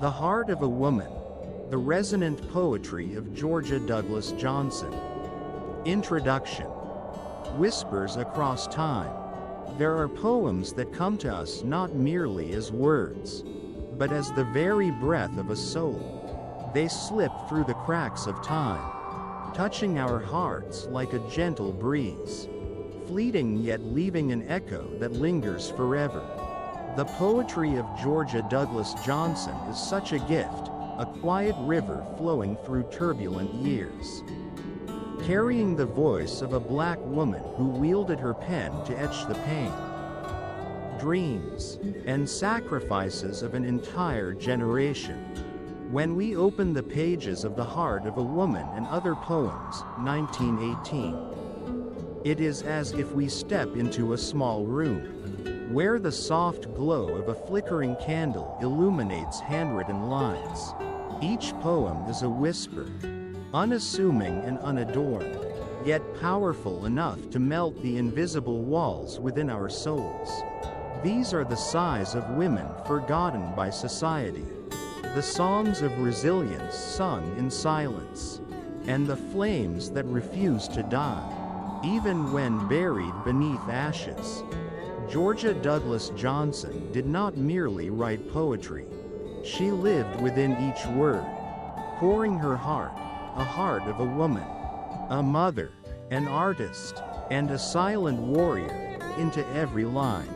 The Heart of a Woman, the resonant poetry of Georgia Douglas Johnson. Introduction. Whispers across time. There are poems that come to us not merely as words, but as the very breath of a soul. They slip through the cracks of time, touching our hearts like a gentle breeze, fleeting yet leaving an echo that lingers forever. The poetry of Georgia Douglas Johnson is such a gift, a quiet river flowing through turbulent years, carrying the voice of a black woman who wielded her pen to etch the pain, dreams, and sacrifices of an entire generation. When we open the pages of The Heart of a Woman and Other Poems, 1918, it is as if we step into a small room, where the soft glow of a flickering candle illuminates handwritten lines. Each poem is a whisper, unassuming and unadorned, yet powerful enough to melt the invisible walls within our souls. These are the sighs of women forgotten by society, the songs of resilience sung in silence, and the flames that refuse to die, even when buried beneath ashes. Georgia Douglas Johnson did not merely write poetry. She lived within each word, pouring her heart, a heart of a woman, a mother, an artist, and a silent warrior, into every line.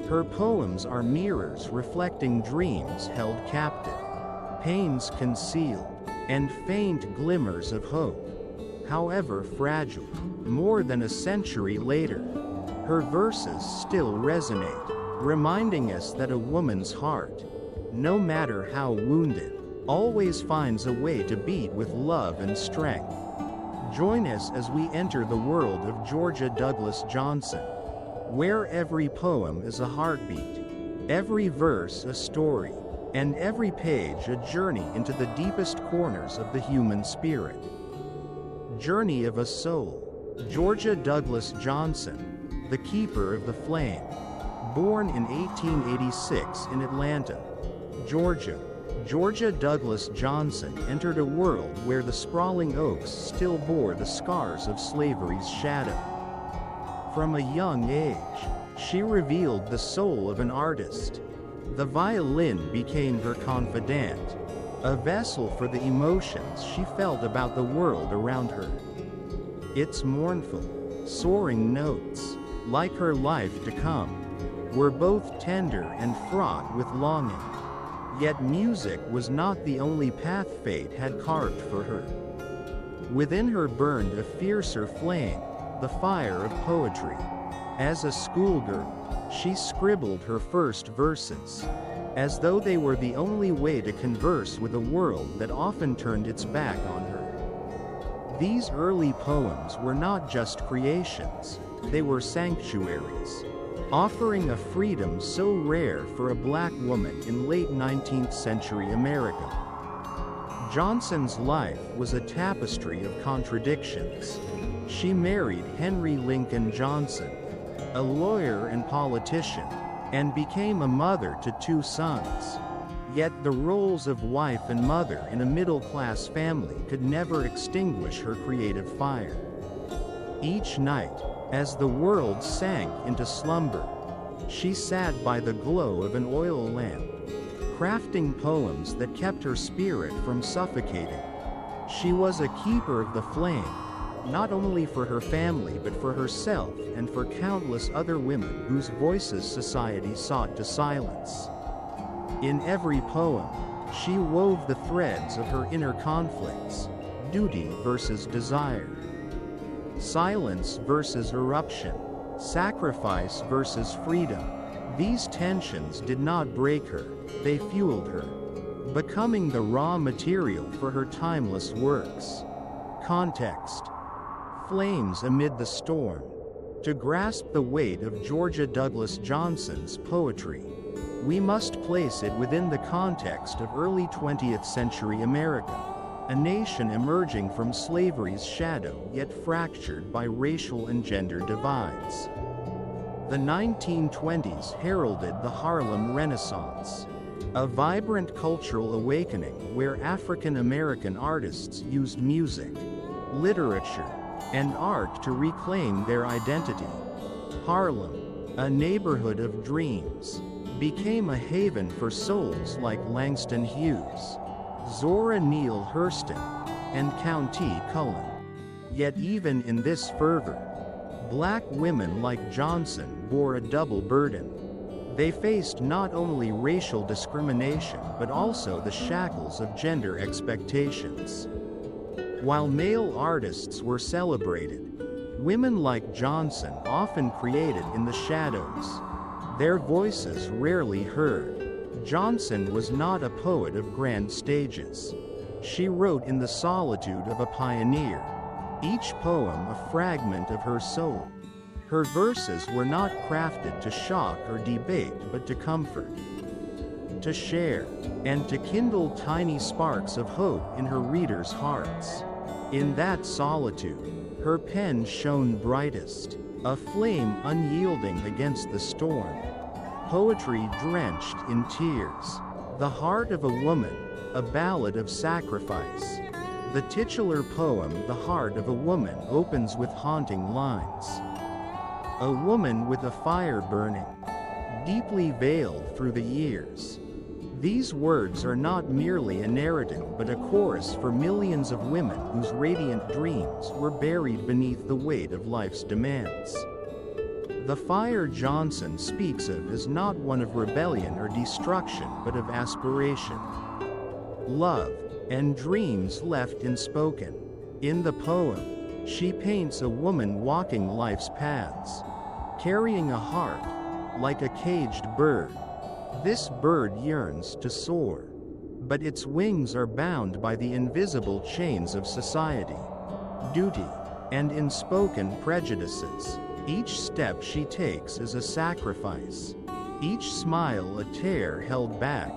Her poems are mirrors reflecting dreams held captive, pains concealed, and faint glimmers of hope. However fragile, more than a century later, her verses still resonate, reminding us that a woman's heart, no matter how wounded, always finds a way to beat with love and strength. Join us as we enter the world of Georgia Douglas Johnson, where every poem is a heartbeat, every verse a story, and every page a journey into the deepest corners of the human spirit. Journey of a Soul. Georgia Douglas Johnson, the Keeper of the Flame. Born in 1886 in Atlanta, Georgia, Georgia Douglas Johnson entered a world where the sprawling oaks still bore the scars of slavery's shadow. From a young age, she revealed the soul of an artist. The violin became her confidant, a vessel for the emotions she felt about the world around her. Its mournful, soaring notes, like her life to come, were both tender and fraught with longing. Yet music was not the only path fate had carved for her. Within her burned a fiercer flame, the fire of poetry. As a schoolgirl, she scribbled her first verses, as though they were the only way to converse with a world that often turned its back on her. These early poems were not just creations, they were sanctuaries, offering a freedom so rare for a black woman in late 19th century America. Johnson's life was a tapestry of contradictions. She married Henry Lincoln Johnson, a lawyer and politician, and became a mother to 2 sons. Yet the roles of wife and mother in a middle-class family could never extinguish her creative fire. Each night, as the world sank into slumber, she sat by the glow of an oil lamp, crafting poems that kept her spirit from suffocating. She was a keeper of the flame, not only for her family but for herself and for countless other women whose voices society sought to silence. In every poem, she wove the threads of her inner conflicts, duty versus desire, silence versus eruption, sacrifice versus freedom. These tensions did not break her, they fueled her, becoming the raw material for her timeless works. Context. Flames amid the storm. To grasp the weight of Georgia Douglas Johnson's poetry, we must place it within the context of early 20th century America, a nation emerging from slavery's shadow yet fractured by racial and gender divides. The 1920s heralded the Harlem Renaissance, A vibrant cultural awakening where African American artists used music, literature, and art to reclaim their identity. Harlem, a neighborhood of dreams, became a haven for souls like Langston Hughes, Zora Neale Hurston, and Countee Cullen. Yet even in this fervor, black women like Johnson bore a double burden. They faced not only racial discrimination but also the shackles of gender expectations. While male artists were celebrated, women like Johnson often created in the shadows, their voices rarely heard. Johnson was not a poet of grand stages. She wrote in the solitude of a pioneer, each poem a fragment of her soul. Her verses were not crafted to shock or debate but to comfort, to share, and to kindle tiny sparks of hope in her readers' hearts. In that solitude, her pen shone brightest, a flame unyielding against the storm. Poetry drenched in tears. The Heart of a Woman, a ballad of sacrifice. The titular poem, The Heart of a Woman, opens with haunting lines. A woman with a fire burning, deeply veiled through the years. These words are not merely a narrative but a chorus for millions of women whose radiant dreams were buried beneath the weight of life's demands. The fire Johnson speaks of is not one of rebellion or destruction but of aspiration, love, and dreams left unspoken. In the poem, she paints a woman walking life's paths, carrying a heart, like a caged bird. This bird yearns to soar, but its wings are bound by the invisible chains of society, duty, and unspoken prejudices. Each step she takes is a sacrifice, each smile a tear held back.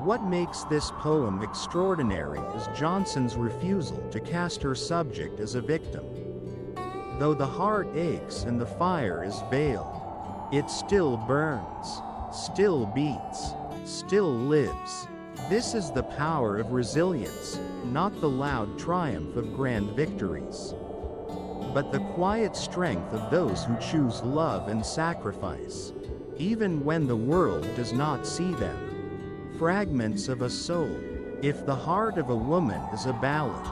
What makes this poem extraordinary is Johnson's refusal to cast her subject as a victim. Though the heart aches and the fire is veiled, it still burns, still beats, still lives. This is the power of resilience, not the loud triumph of grand victories, but the quiet strength of those who choose love and sacrifice, even when the world does not see them. Fragments of a soul. If the heart of a woman is a ballad,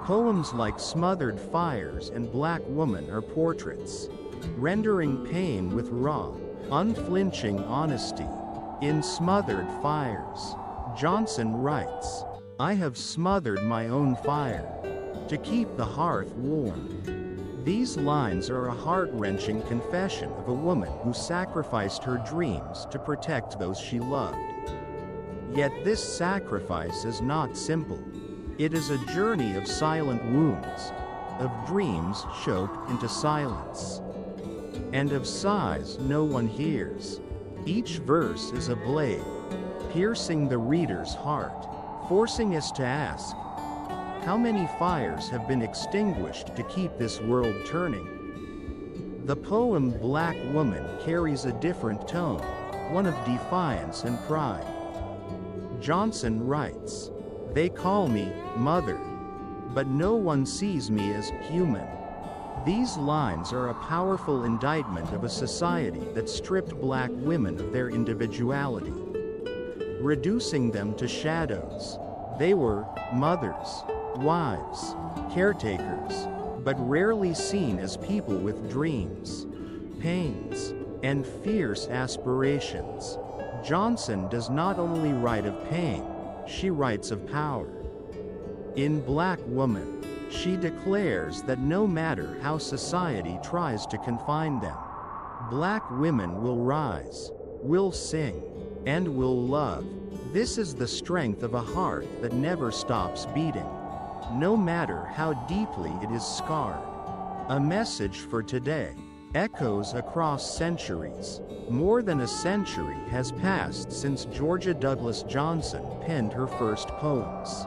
poems like Smothered Fires and Black Woman are portraits, rendering pain with raw, unflinching honesty. In Smothered Fires, Johnson writes, "I have smothered my own fire to keep the hearth warm." These lines are a heart-wrenching confession of a woman who sacrificed her dreams to protect those she loved. Yet this sacrifice is not simple. It is a journey of silent wounds, of dreams choked into silence, and of sighs no one hears. Each verse is a blade, piercing the reader's heart, forcing us to ask, how many fires have been extinguished to keep this world turning? The poem Black Woman carries a different tone, one of defiance and pride. Johnson writes, "They call me mother, but no one sees me as human." These lines are a powerful indictment of a society that stripped black women of their individuality, reducing them to shadows. They were mothers, wives, caretakers, but rarely seen as people with dreams, pains, and fierce aspirations. Johnson does not only write of pain, she writes of power. In Black Woman, she declares that no matter how society tries to confine them, black women will rise, will sing, and will love. This is the strength of a heart that never stops beating, no matter how deeply it is scarred. A message for today echoes across centuries. More than a century has passed since Georgia Douglas Johnson penned her first poems.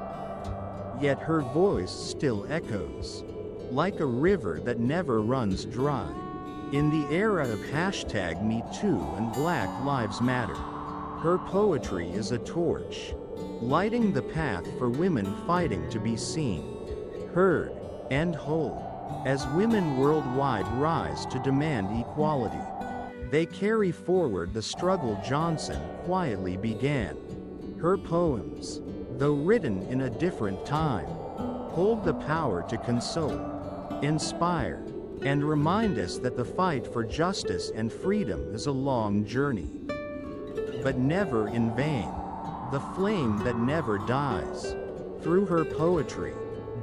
Yet her voice still echoes, like a river that never runs dry. In the era of #MeToo and Black Lives Matter, Her poetry is a torch, lighting the path for women fighting to be seen, heard, and whole. As women worldwide rise to demand equality, they carry forward the struggle Johnson quietly began. Her poems, though written in a different time, hold the power to console, inspire, and remind us that the fight for justice and freedom is a long journey, but never in vain. The flame that never dies. Through her poetry,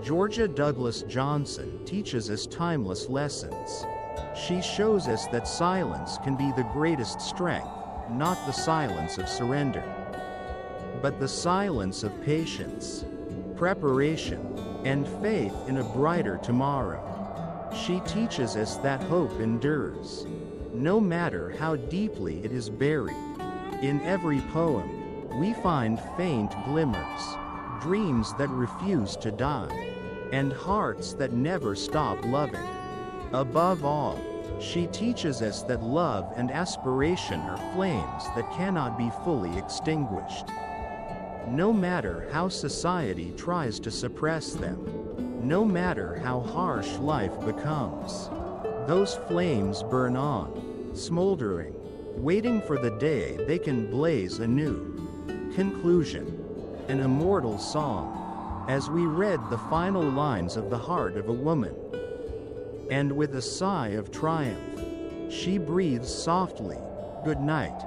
Georgia Douglas Johnson teaches us timeless lessons. She shows us that silence can be the greatest strength, not the silence of surrender, but the silence of patience, preparation, and faith in a brighter tomorrow. She teaches us that hope endures, no matter how deeply it is buried. In every poem, we find faint glimmers, dreams that refuse to die, and hearts that never stop loving. Above all, she teaches us that love and aspiration are flames that cannot be fully extinguished, no matter how society tries to suppress them, no matter how harsh life becomes. Those flames burn on, smoldering, waiting for the day they can blaze anew. Conclusion. An immortal song. As we read the final lines of The Heart of a Woman, and with a sigh of triumph, she breathes softly, "Good night,"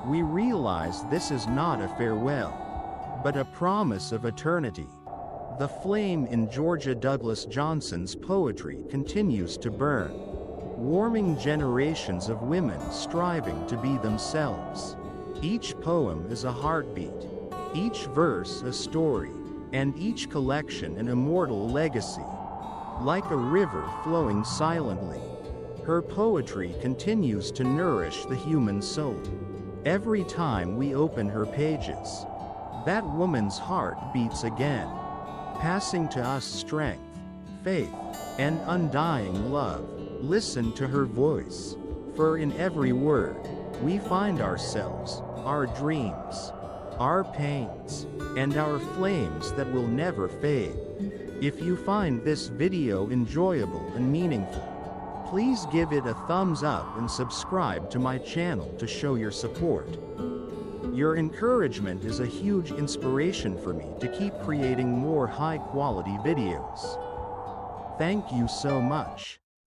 we realize this is not a farewell, but a promise of eternity. The flame in Georgia Douglas Johnson's poetry continues to burn, warming generations of women striving to be themselves. Each poem is a heartbeat, each verse a story, and each collection an immortal legacy. Like a river flowing silently, her poetry continues to nourish the human soul. Every time we open her pages, that woman's heart beats again, passing to us strength, faith, and undying love. Listen to her voice, for in every word, we find ourselves, our dreams, our pains, and our flames that will never fade. If you find this video enjoyable and meaningful, please give it a thumbs up and subscribe to my channel to show your support. Your encouragement is a huge inspiration for me to keep creating more high-quality videos. Thank you so much.